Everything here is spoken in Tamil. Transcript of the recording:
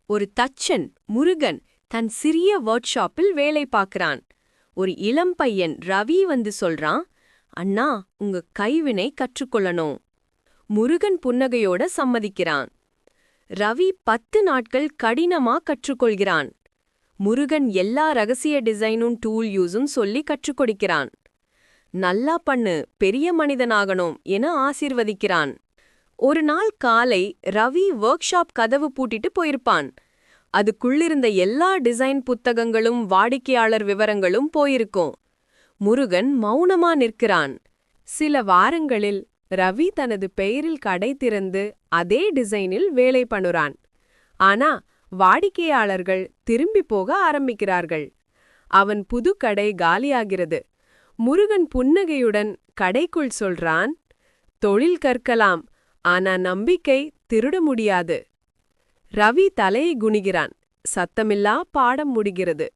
ஒரு தச்சன் முருகன் தன் சிறிய ஒர்க் ஷாப்பில் வேலை பார்க்கறான். ஒரு இளம் பையன் ரவி வந்து சொல்றான், அண்ணா, உங்க கைவினை கற்றுக்கொள்ளணும். முருகன் புன்னகையோட சம்மதிக்கிறான். ரவி 10 நாட்கள் கடினமா கற்றுக்கொள்கிறான். முருகன் எல்லா ரகசிய டிசைனும் டூல் யூஸும் சொல்லி கற்றுக் கொடுக்கிறான். நல்லா பண்ணு, பெரிய மனிதனாகணும் என ஆசீர்வதிக்கிறான். ஒரு நாள் காலை ரவி ஒர்க் ஷாப் கதவு பூட்டிட்டு போயிருப்பான். அதுக்குள்ளிருந்த எல்லா டிசைன் புத்தகங்களும் வாடிக்கையாளர் விவரங்களும் போயிருக்கும். முருகன் மௌனமா நிற்கிறான். சில வாரங்களில் ரவி தனது பெயரில் கடை திறந்து அதே டிசைனில் வேலை பண்ணுறான். ஆனா வாடிக்கையாளர்கள் திரும்பி போக ஆரம்பிக்கிறார்கள். அவன் புது கடை காலியாகிறது. முருகன் புன்னகையுடன் கடைக்குள் சொல்றான், தொழில் கற்கலாம், ஆனா நம்பிக்கை திருட முடியாது. ரவி தலையை குனிகிறான். சத்தமில்லா பாடம் முடிகிறது.